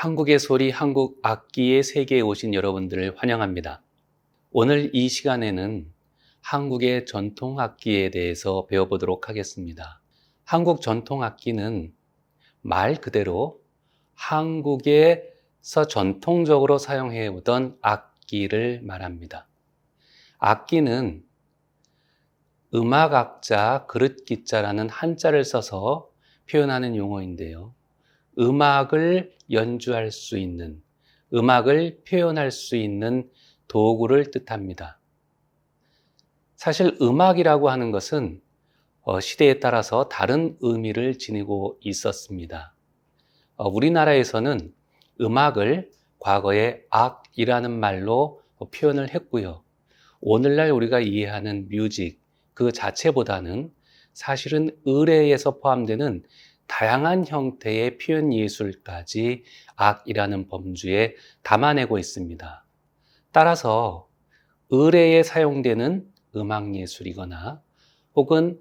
한국의 소리, 한국 악기의 세계에 오신 여러분들을 환영합니다. 오늘 이 시간에는 한국의 전통 악기에 대해서 배워보도록 하겠습니다. 한국 전통 악기는 말 그대로 한국에서 전통적으로 사용해 오던 악기를 말합니다. 악기는 음악악자, 그릇기자라는 한자를 써서 표현하는 용어인데요. 음악을 연주할 수 있는, 음악을 표현할 수 있는 도구를 뜻합니다. 사실 음악이라고 하는 것은 시대에 따라서 다른 의미를 지니고 있었습니다. 우리나라에서는 음악을 과거에 악이라는 말로 표현을 했고요. 오늘날 우리가 이해하는 뮤직 그 자체보다는 사실은 의례에서 포함되는 다양한 형태의 표현 예술까지 악이라는 범주에 담아내고 있습니다. 따라서 의례에 사용되는 음악 예술이거나 혹은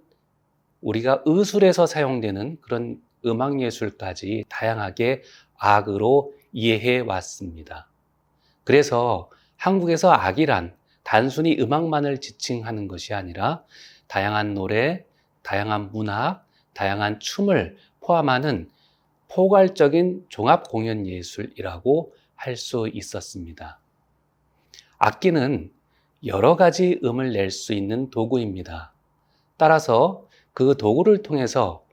우리가 의술에서 사용되는 그런 음악 예술까지 다양하게 악으로 이해해 왔습니다. 그래서 한국에서 악이란 단순히 음악만을 지칭하는 것이 아니라 다양한 노래, 다양한 문학, 다양한 춤을 포함하는 포괄적인 종합 공연 예술이라고 할 수 있었습니다. 악기는 여러 가지 음을 낼 수 있는 도구입니다. 따라서 그 도구를 통해서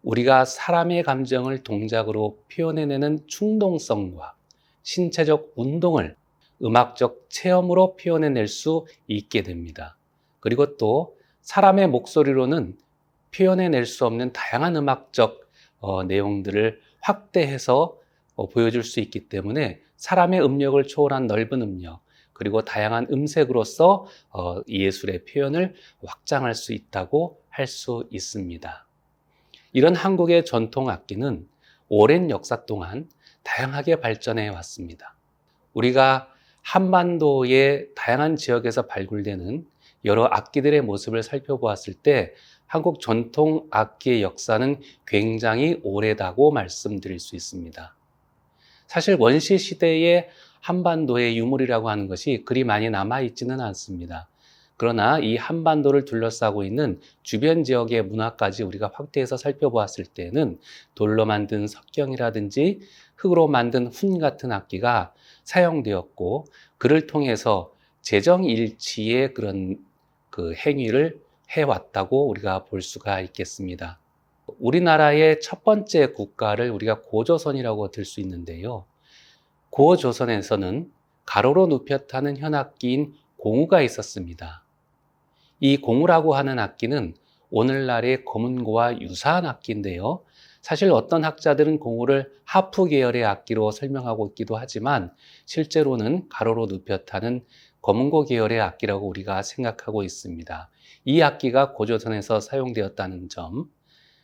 우리가 사람의 감정을 동작으로 표현해내는 충동성과 신체적 운동을 음악적 체험으로 표현해낼 수 있게 됩니다. 그리고 또 사람의 목소리로는 표현해낼 수 없는 다양한 음악적 내용들을 확대해서 보여줄 수 있기 때문에 사람의 음력을 초월한 넓은 음력 그리고 다양한 음색으로서 예술의 표현을 확장할 수 있다고 할 수 있습니다. 이런 한국의 전통 악기는 오랜 역사 동안 다양하게 발전해 왔습니다. 우리가 한반도의 다양한 지역에서 발굴되는 여러 악기들의 모습을 살펴보았을 때 한국 전통 악기의 역사는 굉장히 오래다고 말씀드릴 수 있습니다. 사실 원시 시대의 한반도의 유물이라고 하는 것이 그리 많이 남아있지는 않습니다. 그러나 이 한반도를 둘러싸고 있는 주변 지역의 문화까지 우리가 확대해서 살펴보았을 때는 돌로 만든 석경이라든지 흙으로 만든 훈 같은 악기가 사용되었고 그를 통해서 재정일치의 그런 행위를 해왔다고 우리가 볼 수가 있겠습니다. 우리나라의 첫 번째 국가를 우리가 고조선이라고 들 수 있는데요. 고조선에서는 가로로 눕혔다는 현악기인 공우가 있었습니다. 이 공우라고 하는 악기는 오늘날의 검은고와 유사한 악기인데요. 사실 어떤 학자들은 공우를 하프 계열의 악기로 설명하고 있기도 하지만 실제로는 가로로 눕혔다는 검은고 계열의 악기라고 우리가 생각하고 있습니다. 이 악기가 고조선에서 사용되었다는 점,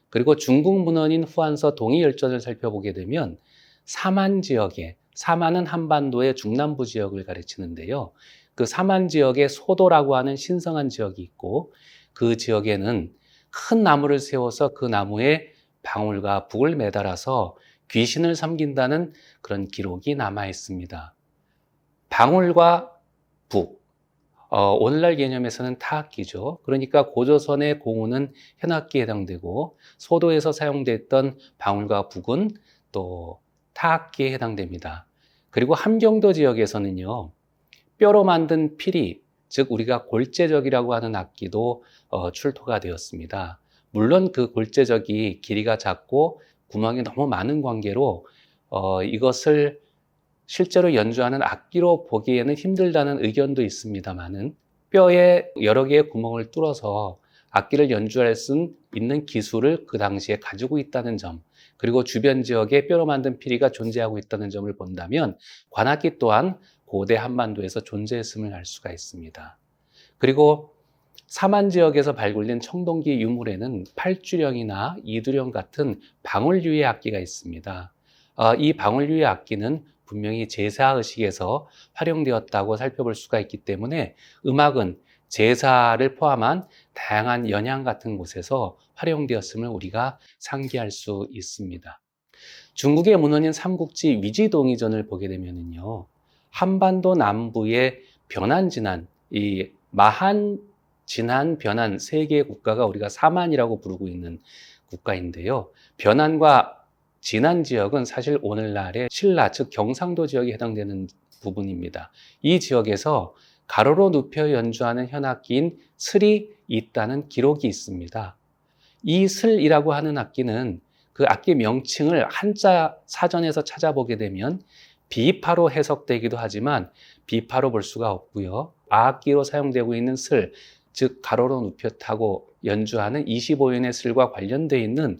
그리고 중국 문헌인 후한서 동이열전을 살펴보게 되면 사만 지역에, 사만은 한반도의 중남부 지역을 가리키는데요. 그 사만 지역에 소도라고 하는 신성한 지역이 있고 그 지역에는 큰 나무를 세워서 그 나무에 방울과 북을 매달아서 귀신을 섬긴다는 그런 기록이 남아 있습니다. 방울과 북, 오늘날 개념에서는 타악기죠. 그러니까 고조선의 공우는 현악기에 해당되고 소도에서 사용됐던 방울과 북은 또 타악기에 해당됩니다. 그리고 함경도 지역에서는요, 뼈로 만든 피리, 즉 우리가 골재적이라고 하는 악기도 출토가 되었습니다. 물론 그 골재적이 길이가 작고 구멍이 너무 많은 관계로 이것을 실제로 연주하는 악기로 보기에는 힘들다는 의견도 있습니다만은 뼈에 여러 개의 구멍을 뚫어서 악기를 연주할 수 있는 기술을 그 당시에 가지고 있다는 점, 그리고 주변 지역에 뼈로 만든 피리가 존재하고 있다는 점을 본다면 관악기 또한 고대 한반도에서 존재했음을 알 수가 있습니다. 그리고 사만 지역에서 발굴된 청동기 유물에는 팔주령이나 이두령 같은 방울류의 악기가 있습니다. 이 방울류의 악기는 분명히 제사의식에서 활용되었다고 살펴볼 수가 있기 때문에 음악은 제사를 포함한 다양한 연양 같은 곳에서 활용되었음을 우리가 상기할 수 있습니다. 중국의 문헌인 삼국지 위지동의전을 보게 되면은요, 한반도 남부의 변한 진한, 이 마한, 진한, 변한 세 개의 국가가 우리가 사만이라고 부르고 있는 국가인데요. 변한과 진한 지역은 사실 오늘날의 신라, 즉 경상도 지역에 해당되는 부분입니다. 이 지역에서 가로로 눕혀 연주하는 현악기인 슬이 있다는 기록이 있습니다. 이 슬이라고 하는 악기는 그 악기 명칭을 한자 사전에서 찾아보게 되면 비파로 해석되기도 하지만 비파로 볼 수가 없고요. 아악기로 사용되고 있는 슬, 즉 가로로 눕혀 타고 연주하는 25인의 슬과 관련되어 있는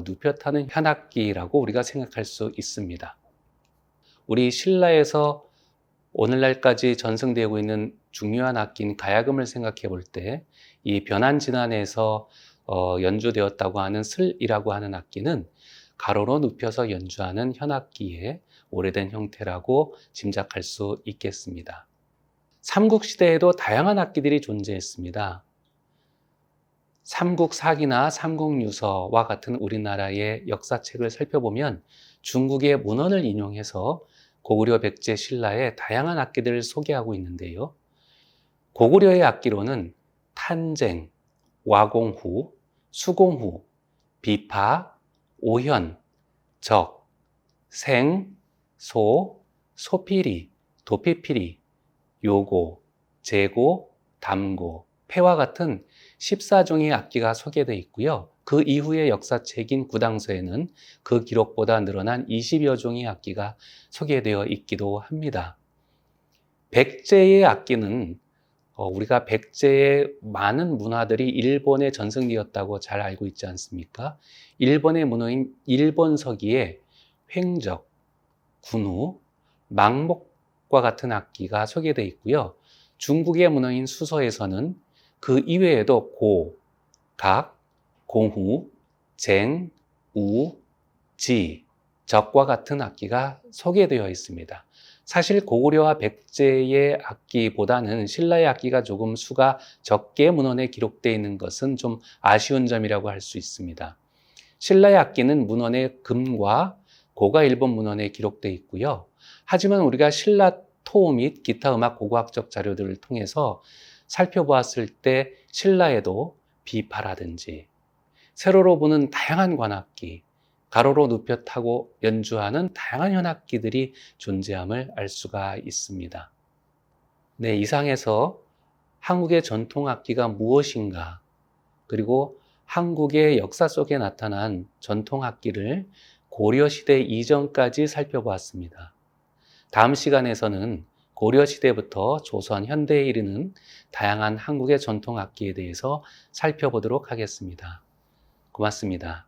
눕혀 타는 현악기라고 우리가 생각할 수 있습니다. 우리 신라에서 오늘날까지 전승되고 있는 중요한 악기인 가야금을 생각해 볼 때 이 변한진안에서 연주되었다고 하는 슬이라고 하는 악기는 가로로 눕혀서 연주하는 현악기의 오래된 형태라고 짐작할 수 있겠습니다. 삼국시대에도 다양한 악기들이 존재했습니다. 삼국사기나 삼국유서와 같은 우리나라의 역사책을 살펴보면 중국의 문헌을 인용해서 고구려, 백제, 신라의 다양한 악기들을 소개하고 있는데요. 고구려의 악기로는 탄쟁, 와공후, 수공후, 비파, 오현, 적, 생, 소, 소피리, 도피피리, 요고, 제고, 담고, 패와 같은 14종의 악기가 소개되어 있고요. 그 이후의 역사책인 구당서에는 그 기록보다 늘어난 20여 종의 악기가 소개되어 있기도 합니다. 백제의 악기는 우리가 백제의 많은 문화들이 일본에 전승되었다고 잘 알고 있지 않습니까? 일본의 문호인 일본서기에 횡적, 군우, 망목과 같은 악기가 소개되어 있고요. 중국의 문호인 수서에서는 그 이외에도 고, 각, 공후, 쟁, 우, 지, 적과 같은 악기가 소개되어 있습니다. 사실 고구려와 백제의 악기보다는 신라의 악기가 조금 수가 적게 문헌에 기록되어 있는 것은 좀 아쉬운 점이라고 할 수 있습니다. 신라의 악기는 문헌에 금과 고가 일본 문헌에 기록되어 있고요. 하지만 우리가 신라 토 및 기타 음악 고고학적 자료들을 통해서 살펴보았을 때 신라에도 비파라든지 세로로 부는 다양한 관악기, 가로로 눕혀 타고 연주하는 다양한 현악기들이 존재함을 알 수가 있습니다. 네, 이상에서 한국의 전통악기가 무엇인가, 그리고 한국의 역사 속에 나타난 전통악기를 고려시대 이전까지 살펴보았습니다. 다음 시간에서는 고려시대부터 조선, 현대에 이르는 다양한 한국의 전통악기에 대해서 살펴보도록 하겠습니다. 고맙습니다.